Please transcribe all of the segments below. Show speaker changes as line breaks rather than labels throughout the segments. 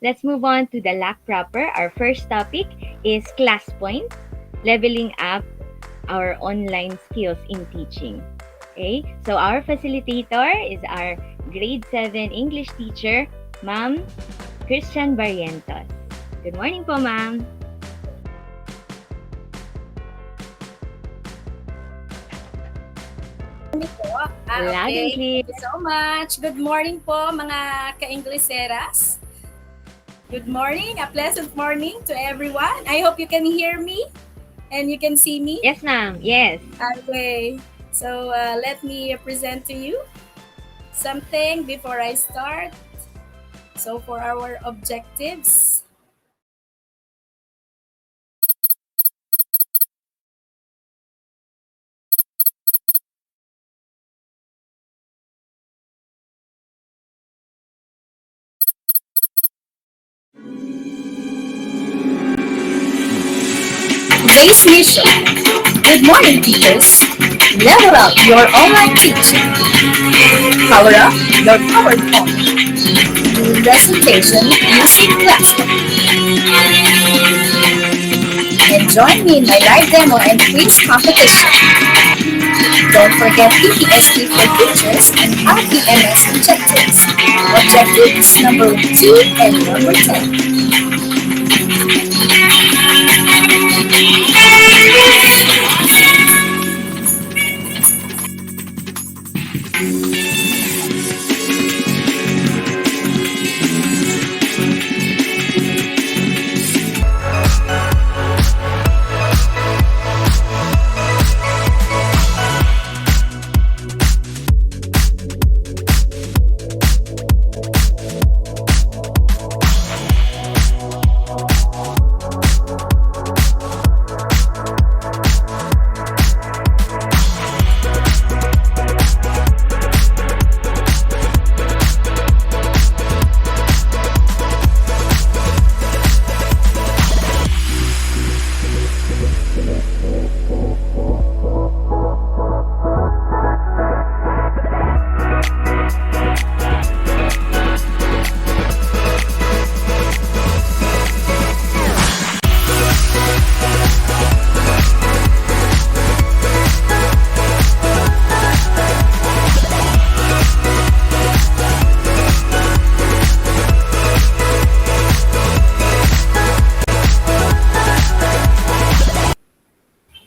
let's move on to the LAC proper. Our first topic is Classpoint, leveling up our online skills in teaching. Okay, so our facilitator is our grade 7 English teacher, Ma'am Christian Barrientos. Good morning po, ma'am.
Po.
Loud and clear.
Thank you so much. Good morning po mga ka-Ingleseras. Good morning, a pleasant morning to everyone. I hope you can hear me and you can see me.
Yes, ma'am. Yes.
Okay, so let me present to you something before I start. So for our objectives, today's mission. Good morning, teachers. Level up your online teaching. Power up your PowerPoint. Presentation using Classpoint. And join me in my live demo and quiz competition. Don't forget PTSD for teachers and RPMS objectives. Objectives number 2 and number 10.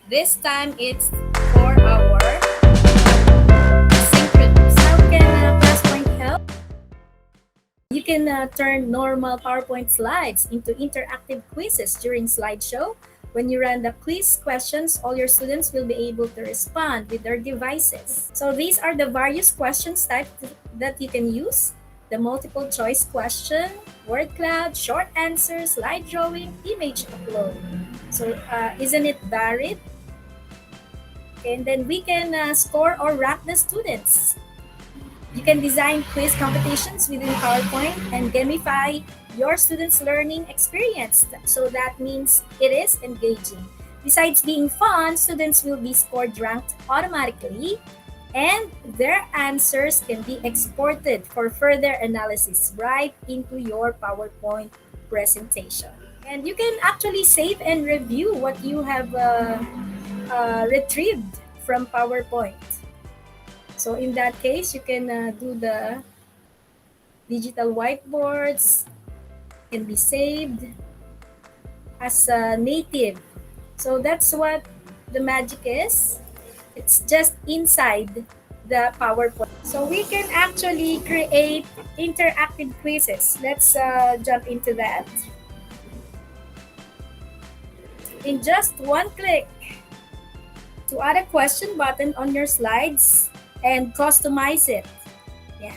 This time it's for our synchronous. How can Classpoint help? You can turn normal PowerPoint slides into interactive quizzes during slideshow. When you run the quiz questions, all your students will be able to respond with their devices. So these are the various questions types that you can use. The multiple choice question, word cloud, short answer, slide drawing, image upload. So isn't it varied? And then we can score or rank the students. You can design quiz competitions within PowerPoint and gamify your students' learning experience. So that means it is engaging. Besides being fun, students will be scored ranked automatically and their answers can be exported for further analysis right into your PowerPoint presentation. And you can actually save and review what you have retrieved from PowerPoint. So in that case, you can do the digital whiteboards, can be saved as a native. So that's what the magic is. It's just inside the PowerPoint. So we can actually create interactive quizzes. Let's jump into that. In just one click, to add a question button on your slides and customize it. Yeah.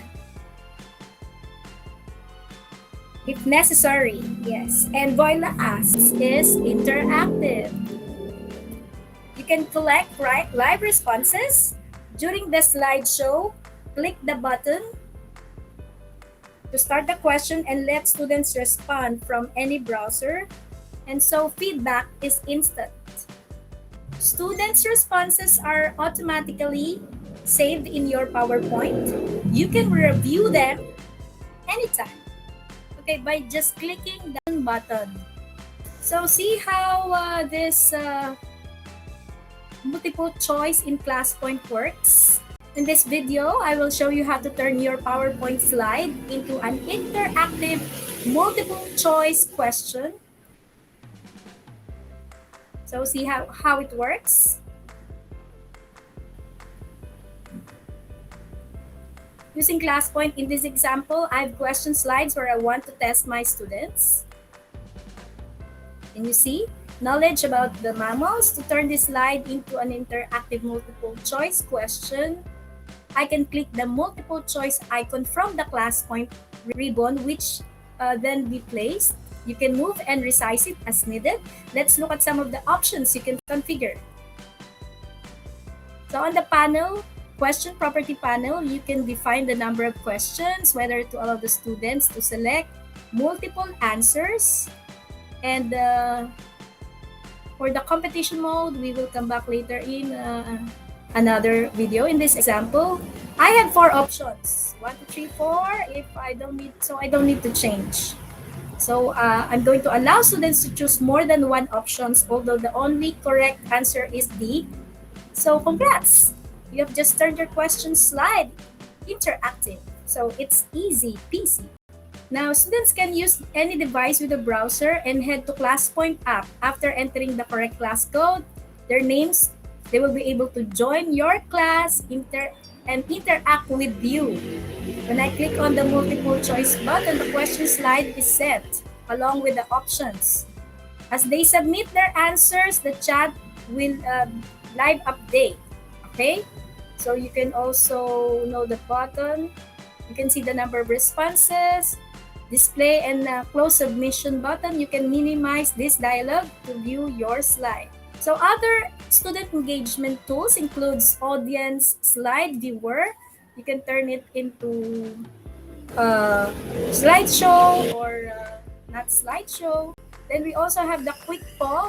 If necessary, yes. And Voila Asks is interactive. You can collect live responses during the slideshow. Click the button to start the question and let students respond from any browser. And so feedback is instant. Students' responses are automatically saved in your PowerPoint. You can review them anytime. Okay, by just clicking the button. So see how this multiple choice in Classpoint works. In this video, I will show you how to turn your PowerPoint slide into an interactive multiple choice question. So see how it works. Using Classpoint, in this example, I have question slides where I want to test my students. Can you see? Knowledge about the mammals. To turn this slide into an interactive multiple choice question, I can click the multiple choice icon from the Classpoint ribbon, which then be placed. You can move and resize it as needed. Let's look at some of the options you can configure. So on the panel, question property panel, you can define the number of questions, whether to allow the students to select multiple answers. And for the competition mode, we will come back later in another video. In this example, I have 4 options, 1, 2, 3, 4. If I don't need to change. So I'm going to allow students to choose more than 1 options, although the only correct answer is D. So congrats! You have just turned your question slide interactive. So it's easy peasy. Now, students can use any device with a browser and head to Classpoint app. After entering the correct class code, their names, they will be able to join your class and interact with you. When I click on the multiple choice button, the question slide is set along with the options. As they submit their answers, the chat will live update. Okay? So you can also know the button. You can see the number of responses. Display and close submission button. You can minimize this dialog to view your slide. So other student engagement tools includes audience slide viewer. You can turn it into slideshow or not slideshow. Then we also have the quick poll.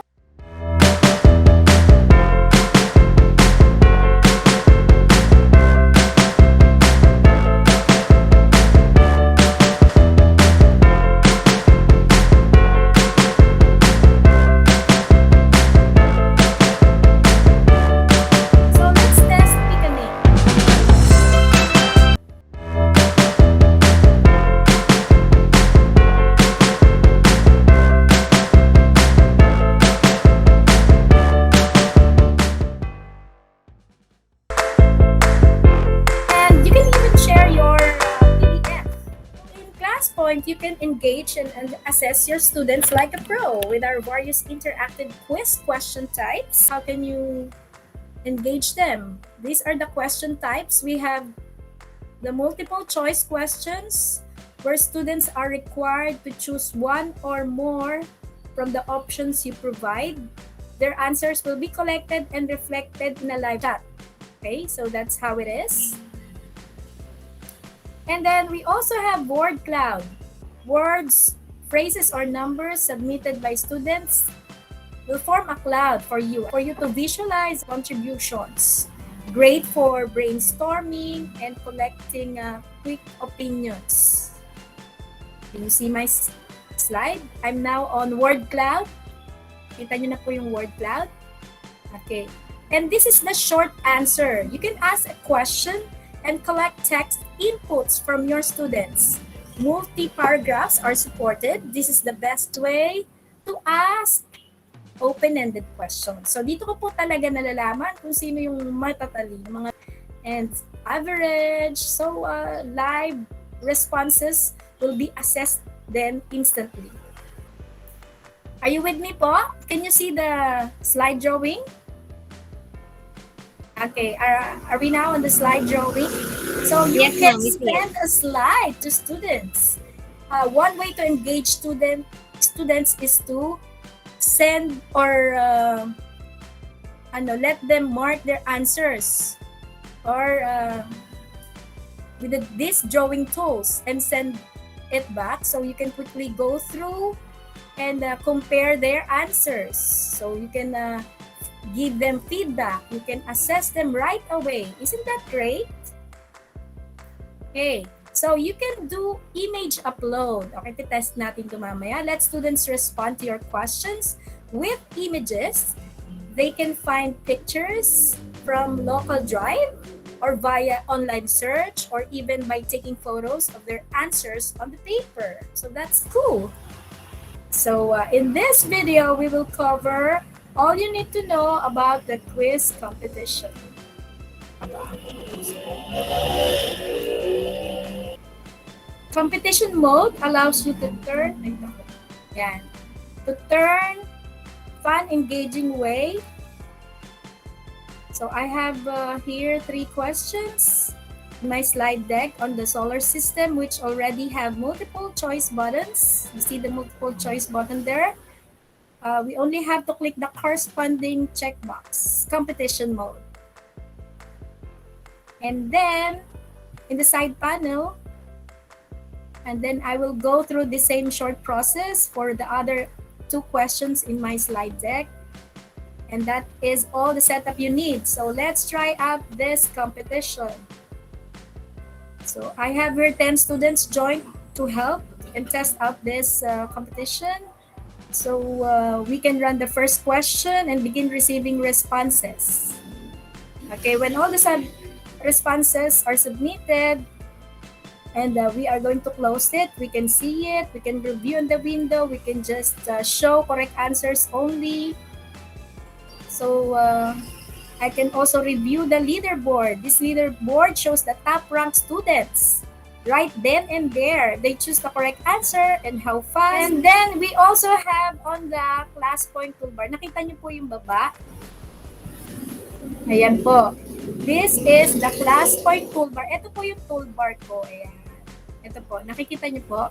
You can engage and assess your students like a pro with our various interactive quiz question types. How can you engage them? These are the question types. We have the multiple choice questions where students are required to choose 1 or more from the options you provide. Their answers will be collected and reflected in a live chat. Okay, so that's how it is. And then we also have word cloud. Words, phrases, or numbers submitted by students will form a cloud for you to visualize contributions. Great for brainstorming and collecting quick opinions. Can you see my slide? I'm now on word cloud. Kita nyo na po yung word cloud. Okay. And this is the short answer. You can ask a question and collect text inputs from your students. Multi-paragraphs are supported. This is the best way to ask open-ended questions. So dito ko po talaga nalalaman kung sino yung matatalino, and average. So live responses will be assessed then instantly. Are you with me po? Can you see the slide drawing? Okay, are we now on the slide drawing? So you can send a slide to students. One way to engage students is to send or let them mark their answers or with these drawing tools and send it back, so you can quickly go through and compare their answers. So you can give them feedback. You can assess them right away. Isn't that great? Okay, So you can do image upload. Okay, test natin ito mamaya. Let students respond to your questions with images. They can find pictures from local drive or via online search or even by taking photos of their answers on the paper. So that's cool. So in this video, we will cover all you need to know about the quiz competition. Competition mode allows you to turn fun, engaging way. So I have here 3 questions in my slide deck on the solar system, which already have multiple choice buttons. You see the multiple choice button there? We only have to click the corresponding checkbox, competition mode. And then in the side panel, and then I will go through the same short process for the other 2 questions in my slide deck. And that is all the setup you need. So let's try out this competition. So I have here 10 students joined to help and test out this competition. So we can run the first question and begin receiving responses. Okay, when all the responses are submitted, and we are going to close it. We can see it. We can review in the window. We can just show correct answers only. So I can also review the leaderboard. This leaderboard shows the top-ranked students. Right then and there, they choose the correct answer and how fast. And then we also have on the Classpoint toolbar. Nakita niyo po yung baba? Ayan po. This is the Classpoint toolbar. Ito po yung toolbar ko. Ayan. Ito po, nakikita niyo po.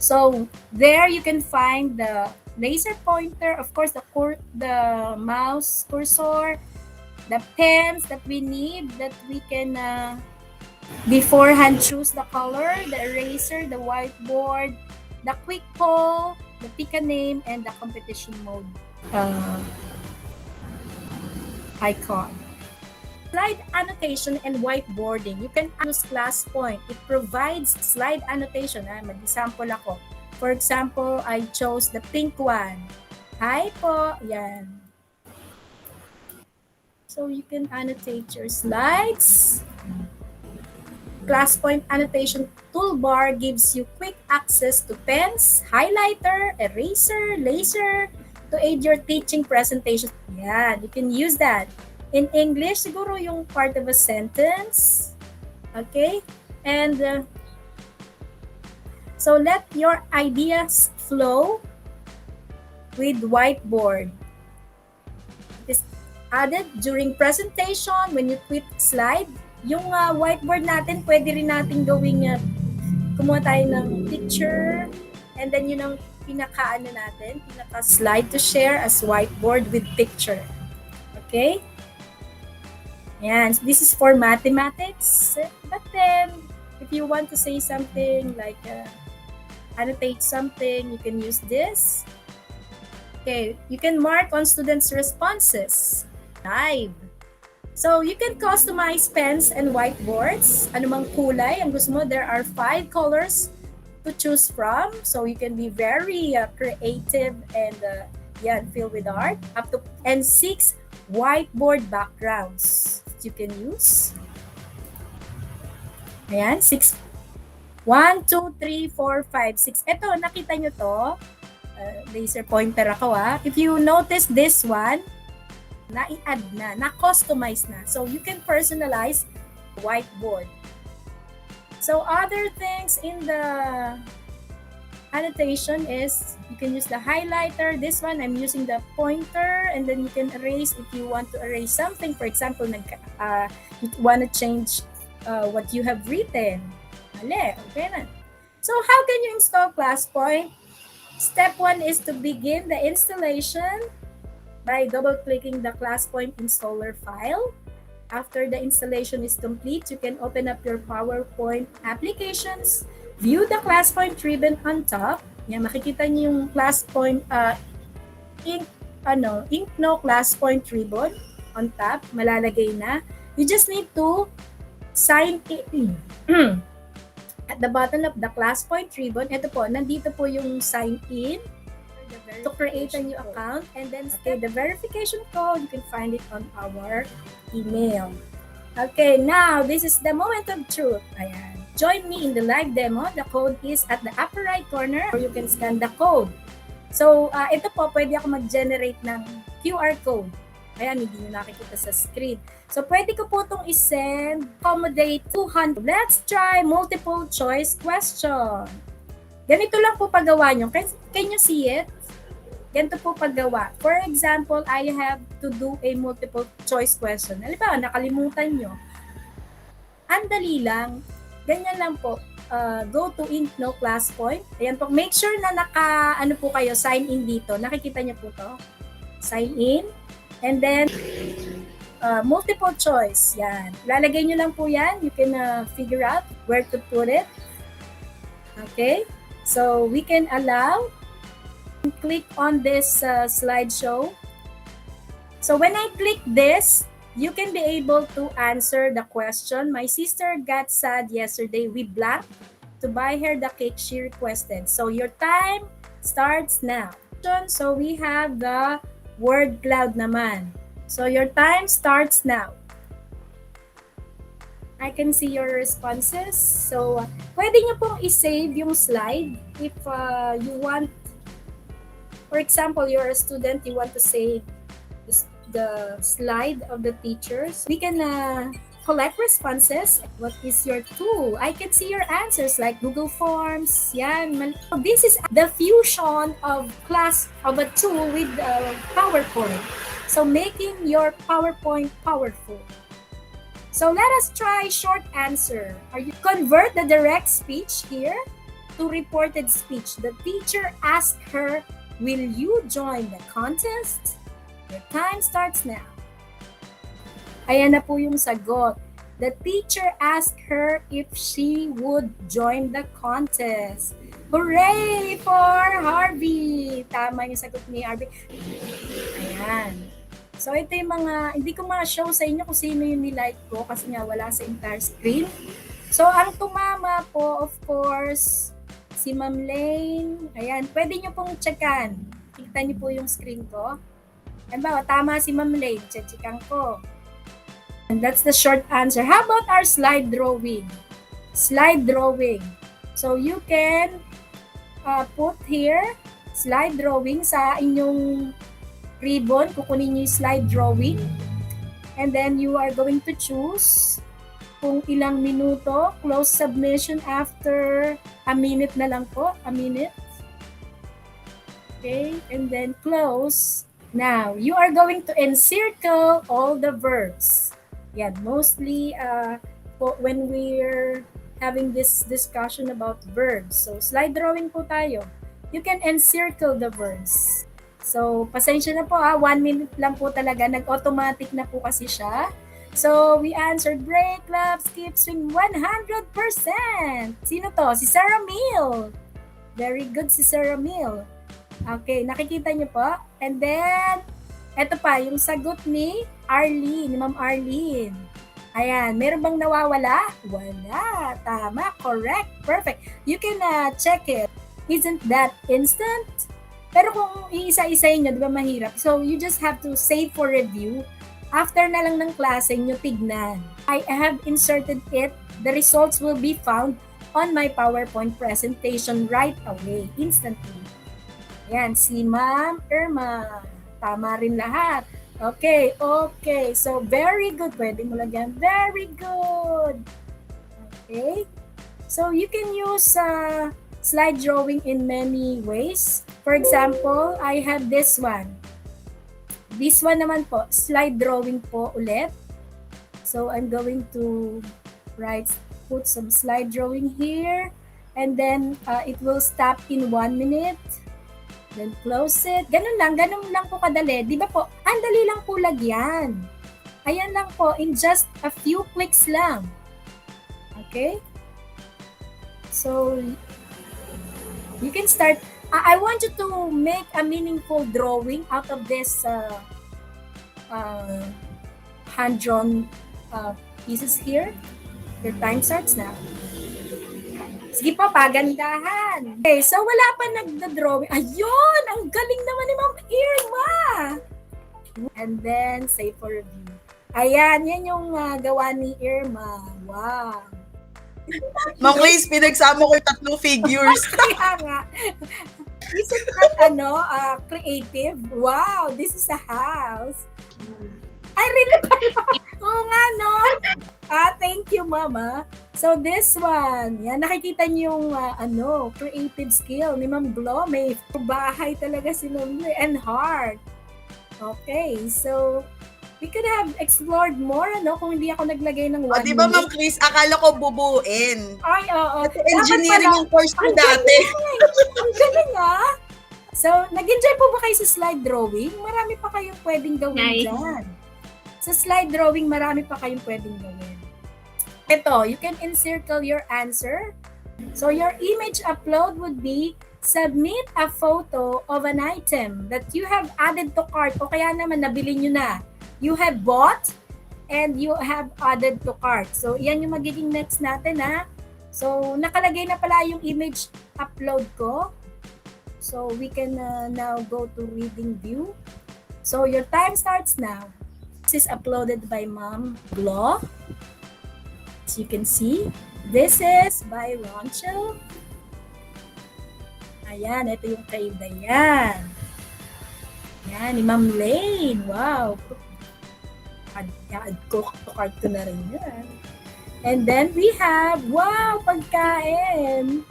So, there you can find the laser pointer, of course, the mouse cursor, the pens that we need, that we can beforehand choose the color, the eraser, the whiteboard, the quick poll, the pick a name, and the competition mode icon. Slide annotation and whiteboarding. You can use Classpoint. It provides slide annotation. Mag-example ako. For example, I chose the pink one. Hi po. Yan. So you can annotate your slides. Classpoint annotation toolbar gives you quick access to pens, highlighter, eraser, laser to aid your teaching presentation. Yan, you can use that. In English, siguro yung part of a sentence. Okay? And so let your ideas flow with whiteboard. It is added during presentation when you quit slide. Yung whiteboard natin, pwede rin natin gawing kumuha tayo ng picture and then yun ang pinaka-slide to share as whiteboard with picture. Okay? Yan. So this is for mathematics. But then, if you want to say something like annotate something, you can use this. Okay. You can mark on students' responses. Live. So you can customize pens and whiteboards. Anumang kulay ang gusto mo. There are 5 colors to choose from. So you can be very creative and filled with art. And 6 whiteboard backgrounds you can use. Ayan, 6. 1, 2, 3, 4, 5, 6. Ito, nakita nyo to. Laser pointer ako If you notice this one, na-i-add na-customize na. So, you can personalize whiteboard. So, other things in the annotation is you can use the highlighter. This one, I'm using the pointer, and then you can erase if you want to erase something. For example, you want to change what you have written. Okay na. So, how can you install Classpoint? Step 1 is to begin the installation by double-clicking the Classpoint installer file. After the installation is complete, you can open up your PowerPoint applications. View the Classpoint ribbon on top. Yan, makikita niyo yung Classpoint Inkno Classpoint ribbon on top. Malalagay na. You just need to sign in. At the bottom of the Classpoint ribbon, ito po, nandito po yung sign in to create a new account, and then the verification code, you can find it on our email. Okay, now this is the moment of truth. Ayan. Join me in the live demo. The code is at the upper right corner, or you can scan the code. So, ito po, pwede ako mag-generate ng QR code. Ayan, hindi nyo nakikita sa screen. So, pwede ko po itong isend, accommodate 200. Let's try multiple choice question. Ganito lang po paggawa nyo. Can you see it? Ganito po paggawa. For example, I have to do a multiple choice question. Halimbawa, nakalimutan nyo. Andali lang. Ganyan lang po. Go to Classpoint. Ayan po. Make sure na ano po kayo, sign in dito. Nakikita nyo po to. Sign in. And then, multiple choice. Yan. Lalagay nyo lang po yan. You can figure out where to put it. Okay? So, we can allow. Click on this slideshow. So, when I click this, you can be able to answer the question. My sister got sad yesterday. We blanked to buy her the cake she requested. So, your time starts now. So, we have the word cloud naman. So, your time starts now. I can see your responses. So, pwede nyo pong i-save yung slide if you want. For example, you're a student, you want to save the slide of the teachers. We can collect responses. What is your tool? I can see your answers like Google Forms. Yan. This is the fusion of a tool with PowerPoint. So making your PowerPoint powerful. So let us try short answer. Convert the direct speech here to reported speech. The teacher asked her, "Will you join the contest?" Your time starts now. Ayan na po yung sagot. The teacher asked her if she would join the contest. Hooray for Harvey! Tama yung sagot ni Harvey. Ayan. So ito yung mga, hindi ko ma-show sa inyo kung sino yung nilike ko kasi nga wala sa entire screen. So ang tumama po, of course, si Ma'am Lane. Ayan, pwede nyo pong checkan. Kita nyo po yung screen ko. Ayan ba, tama si Ma'am Lane. Checkan ko. And that's the short answer. How about our slide drawing? Slide drawing. So you can put here, slide drawing sa inyong ribbon. Kukunin nyo yung slide drawing. And then you are going to choose kung ilang minuto. Close submission after a minute na lang po. A minute. Okay. And then close. Now, you are going to encircle all the verbs. Yeah, mostly when we're having this discussion about verbs. So, slide drawing po tayo. You can encircle the verbs. So, pasensya na po 1 minute lang po talaga. Nag-automatic na po kasi siya. So, we answered break, love, skip, swing 100%. Sino to? Si Sarah Mill. Very good si Sarah Mill. Okay, nakikita niyo po. And then, eto pa, yung sagot ni Arlene, ni Ma'am Arlene. Ayan, meron bang nawawala? Wala. Tama, correct, perfect. You can check it. Isn't that instant? Pero kung iisa-isayin nyo, di ba mahirap? So, you just have to save for review. After na lang ng klase nyo tignan. I have inserted it. The results will be found on my PowerPoint presentation right away, instantly. Ayan, si Ma'am Irma. Tama rin lahat. Okay. So, very good. Pwede mo lagyan. Very good. Okay. So, you can use slide drawing in many ways. For example, I have this one. This one naman po, slide drawing po ulit. So, I'm going to put some slide drawing here. And then, it will stop in 1 minute. Then, close it. Ganun lang po kadali. Di ba po? Ang dali lang po lagyan. Ayan lang po, in just a few clicks lang. Okay? So, you can start. I want you to make a meaningful drawing out of this hand-drawn pieces here. Your time starts now. Sige po, pagandahan. Okay, so wala pa nagda-drawing. Ayun, ang galing naman ni Ma'am Irma. And then, save for review. Ayan, yan yung gawa ni Irma. Wow.
Ma'am Chris, pinagsama ko yung tatlong figures.
Kaya nga. Isn't that, creative? Wow, this is a house. Ay, really? Oo nga, no? Thank you, Mama. So, this one, yan, nakikita niyo yung, creative skill ni Ma'am Glo. May bahay talaga si Ma'am Glo and heart. Okay, so, we could have explored more, kung hindi ako naglagay ng 1
Di ba,
minute.
Ma'am Chris, akala ko bubuin.
Ay, oo.
Engineering yung course ko dati.
Ang galing, So, nag-enjoy po ba kayo sa slide drawing? Marami pa kayong pwedeng gawin
Nice.
dyan. Sa slide drawing, marami pa kayong pwedeng gawin. Ito, you can encircle your answer. So, your image upload would be submit a photo of an item that you have added to cart o kaya naman nabili nyo na. You have bought and you have added to cart. So, yan yung magiging next natin, So, nakalagay na pala yung image upload ko. So, we can now go to reading view. So, your time starts now. This is uploaded by Ma'am Glo. As you can see, this is by Ronchel. Ayan, ito yung kay Dayan. Ayan, ni Ma'am Lane. Wow. Add ko na rin yan. And then we have, wow, pagkain.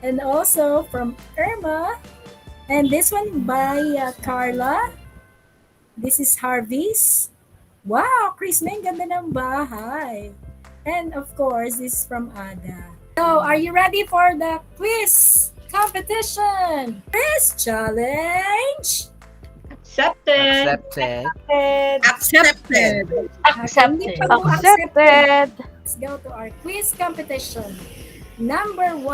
And also from Irma. And this one by Carla. This is Harvey's. Wow, Chris, may ganda ng bahay. And of course, this is from Ada. So, are you ready for the quiz competition? Quiz challenge.
Accepted.
Accepted.
Hindi pa po accepted. Let's go to our quiz competition. Number 1.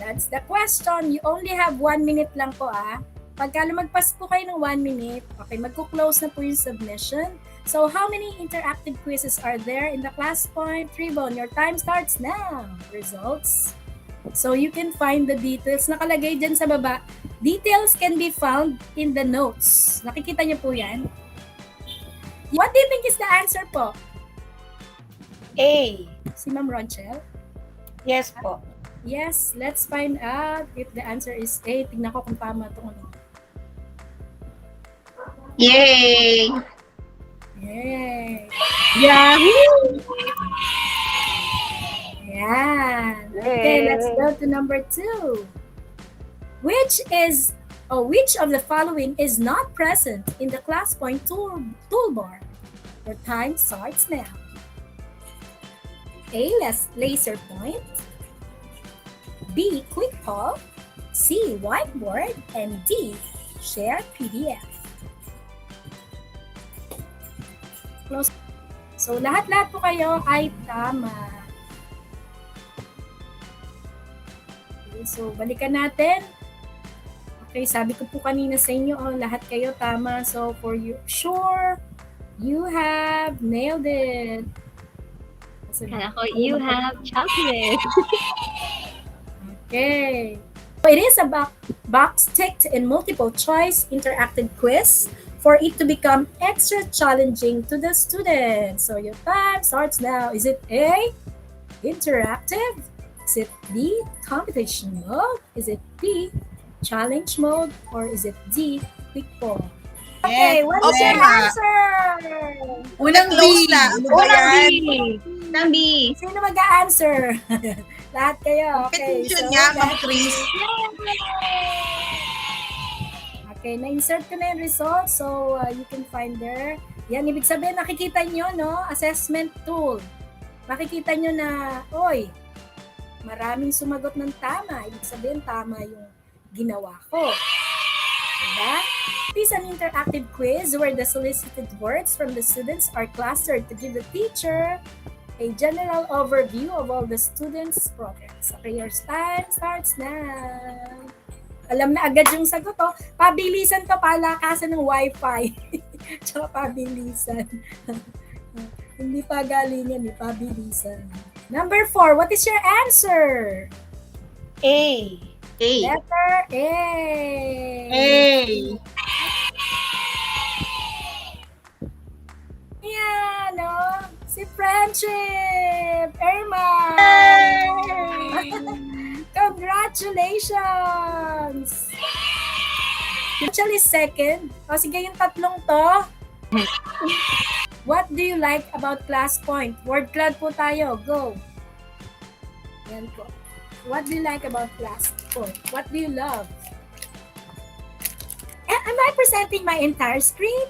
That's the question. You only have 1 minute lang po, Pagka lumagpas po kayo ng 1 minute, okay, magko-close na po yung submission. So, how many interactive quizzes are there in the Classpoint Tribune? Your time starts now. Results. So, you can find the details. Nakalagay dyan sa baba. Details can be found in the notes. Nakikita niyo po yan? What do you think is the answer po?
A.
Si Ma'am Ronchel?
Yes po.
Yes, let's find out if the answer is A. Tignan ko kung tama itong ano.
Yay!
Yay!
Yahoo!
Yan. Okay, let's go to number 2. Which of the following is not present in the Classpoint toolbar? Your time starts now. A. Laser point. B. Quick call. C. Whiteboard. And D. Share PDF. Close. So, lahat-lahat po kayo ay tama. Okay, so, balikan natin. Okay, sabi ko po kanina sa inyo, lahat kayo tama. So, for you, sure, you have nailed it.
Kala ko, you have chocolate.
Okay. So, it is a box ticked in multiple choice interactive quiz for it to become extra challenging to the students. So your time starts now. Is it A, interactive? Is it B, competition mode? Is it B, challenge mode? Or is it D, quick poll? Okay, what is your answer?
Unang B.
Unang B. Unang B.
Sino mag-a-answer? Lahat kayo. Okay,
Petition nga, Ma'am Chris.
Okay, na-insert ko na yung results. So, you can find there. Yan, ibig sabihin, nakikita nyo, assessment tool. Makikita nyo na, maraming sumagot ng tama. Ibig sabihin, tama yung ginawa ko. Diba? It is an interactive quiz where the solicited words from the students are clustered to give the teacher a general overview of all the students' progress. Okay, your time starts now. Alam na agad yung sagot, Pabilisan to, palakasan ng wifi. Tsaka pabilisan. Hindi pagalingan, hindi pabilisan. Number 4, what is your answer?
A.
A.
Letter A.
A.
Yan, no? Si Friendship! Irma! Congratulations! Actually, second. O sige, yung tatlong to. What do you like about Classpoint? Word cloud po tayo. Go. Yan po. What do you like about Classpoint? What do you love? Am I presenting my entire screen?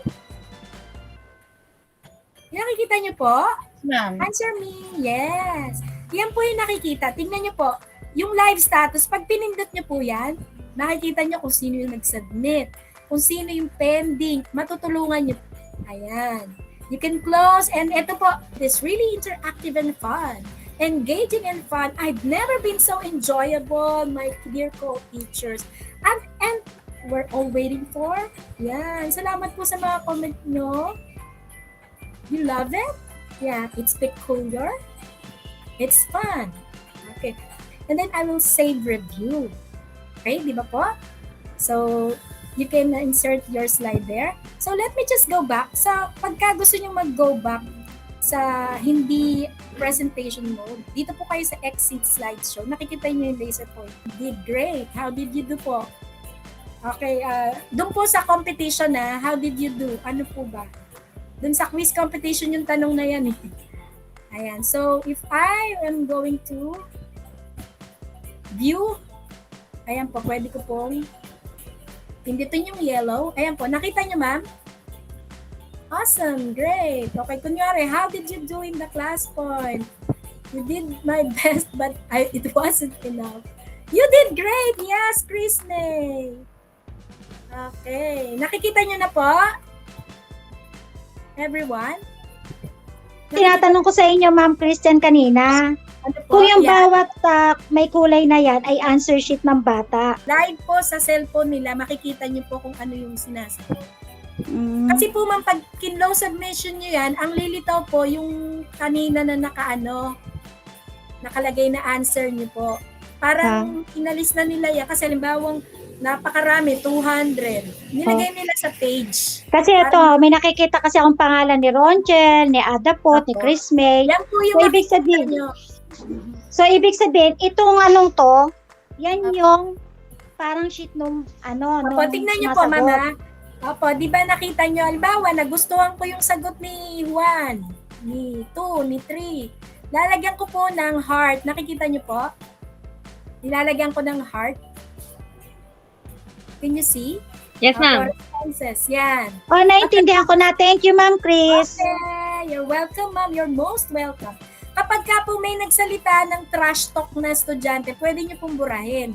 Nakikita niyo po?
Ma'am.
Answer me. Yes. Yan po yung nakikita. Tingnan niyo po. Yung live status, pag pinindot niyo po yan, nakikita niyo kung sino yung nag-submit, kung sino yung pending, matutulungan niyo. Ayan. You can close, and ito po, it's really interactive and fun. Engaging and fun. I've never been so enjoyable, my dear co-teachers. And we're all waiting for. Yan. Salamat po sa mga comment nyo. You love it? Yeah, it's peculiar. It's fun. Okay. And then I will save review. Okay, di ba po? So, you can insert your slide there. So, let me just go back. So, pagka gusto nyo mag-go back sa hindi presentation mode, dito po kayo sa exit slideshow. Nakikita nyo yung laser point. Did great. How did you do po? Okay, doon po sa competition na, how did you do? Ano po ba? Doon sa quiz competition yung tanong na yan eh. Ayan. So, if I am going to view, ayan po, pwede ko pong pindutin yung yellow. Ayan po, nakita nyo ma'am? Awesome, great. Okay, kunyari, how did you do in the Classpoint? You did my best, but it wasn't enough. You did great! Yes, Christetay! Okay, nakikita nyo na po? Everyone?
Tinatanong ko sa inyo, Ma'am Christian, kanina,
Ano po?
kung yung
Yan.
bawat may kulay na yan ay answer sheet ng bata.
Live po sa cellphone nila, makikita nyo po kung ano yung sinasagot.
Mm.
Kasi po ma'am, pag kinlow submission nyo yan, ang lilitaw po yung kanina na nakalagay na answer nyo po. Parang inalis na nila yan kasi halimbawang napakarami, 200. Nilagay nila sa page.
Kasi ito, may nakikita kasi akong pangalan ni Ronchel, ni Adapot, ni
Opo.
Chris May.
Yan po yung
So, ibig
makikita
sabihin,
nyo.
ibig sabihin, itong anong to, yan yung parang sheet nung
Opo, tingnan nyo po mama. Opo, di ba nakita nyo, halimbawa, nagustuhan ko yung sagot ni Juan, ni 2, ni 3. Lalagyan ko po ng heart. Nakikita nyo po? Nilalagyan ko ng heart. Can you see?
Yes, ma'am.
Responses. Yan.
Oh, naintindihan ko na. Thank you, Ma'am Chris.
Okay. You're welcome, ma'am. You're most welcome. Kapag ka po may nagsalita ng trash talk na estudyante, pwede nyo pong burahin.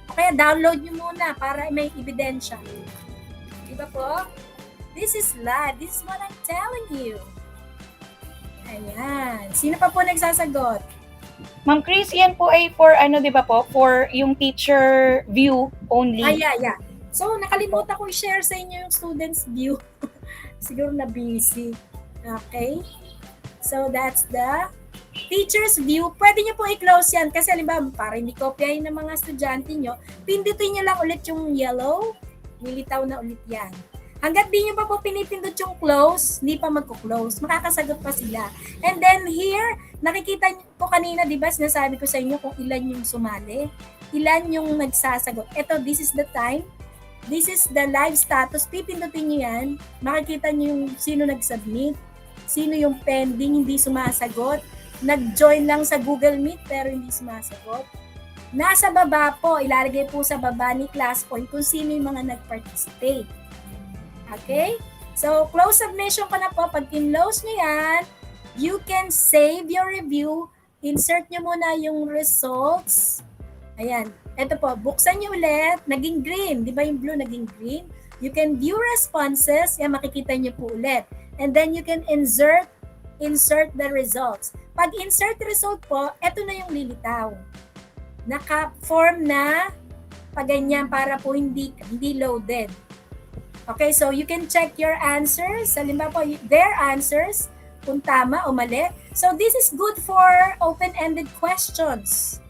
O kaya download nyo muna para may ebidensya. Diba po? This is live. This is what I'm telling you. Ayan. Sino pa po nagsasagot?
Ma'am Chris, yan po ay for di ba po? For yung teacher view only.
Yeah. So, nakalimutan ko i-share sa inyo yung student's view. Siguro na busy. Okay? So, that's the teacher's view. Pwede nyo po i-close yan kasi halimbawa, para hindi kopyahin ng mga estudyante nyo, pindutin nyo lang ulit yung yellow, nilitaw na ulit yan. Hanggat di nyo pa po pinipindot yung close, hindi pa magko-close. Makakasagot pa sila. And then here, nakikita ko kanina, di ba, sinasabi ko sa inyo kung ilan yung sumali, ilan yung nagsasagot. Ito, this is the time. This is the live status. Pipindutin nyo yan. Makikita nyo yung sino nag-submit, sino yung pending, hindi sumasagot, nag-join lang sa Google Meet pero hindi sumasagot. Nasa baba po, ilalagay po sa baba ni Classpoint kung sino yung mga nag-participate. Okay? So, close submission ko na po. Pag in-close nyo yan, you can save your review. Insert nyo muna yung results. Ayan. Ito po, buksan nyo ulit. Naging green. Di ba yung blue naging green? You can view responses. Yan, makikita nyo po ulit. And then you can insert the results. Pag insert result po, ito na yung lilitaw. Naka-form na paganyan para po hindi loaded. Okay, so you can check your answers. Halimbawa po, their answers kung tama o mali. So this is good for open-ended questions,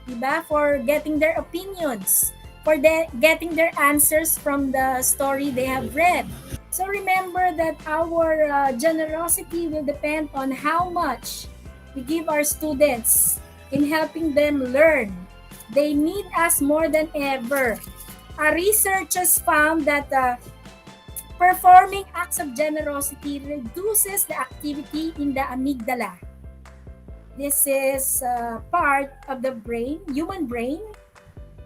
diba? For getting their opinions, for getting their answers from the story they have read. So remember that our generosity will depend on how much we give our students in helping them learn. They need us more than ever. Research has found that performing acts of generosity reduces the activity in the amygdala. This is part of the brain, human brain,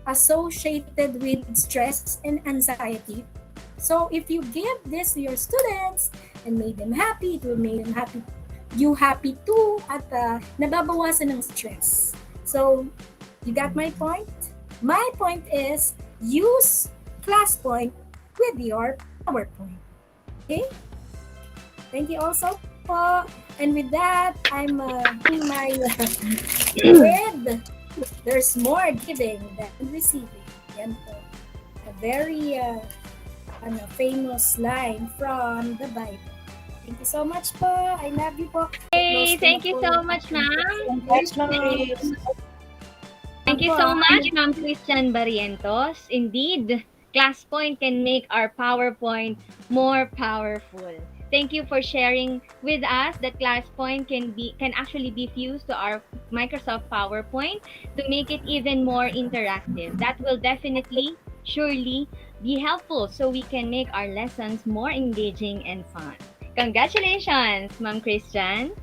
associated with stress and anxiety. So if you give this to your students and make them happy, it will make them happy, you happy too, at nababawasan ng stress. So you got my point? My point is use Classpoint with your PowerPoint. Okay? Thank you also po. And with that, I'm in my with. There's more giving than receiving. Yan po. A very famous line from the Bible. Thank you so much po. I love you po.
Hey, thank you so much, ma'am.
Congrats, Ma'am Chris.
Thank you so much, Ma'am Christian Barrientos. Indeed, Classpoint can make our PowerPoint more powerful. Thank you for sharing with us that Classpoint can actually be fused to our Microsoft PowerPoint to make it even more interactive. That will definitely, surely be helpful so we can make our lessons more engaging and fun. Congratulations, Ma'am Christian.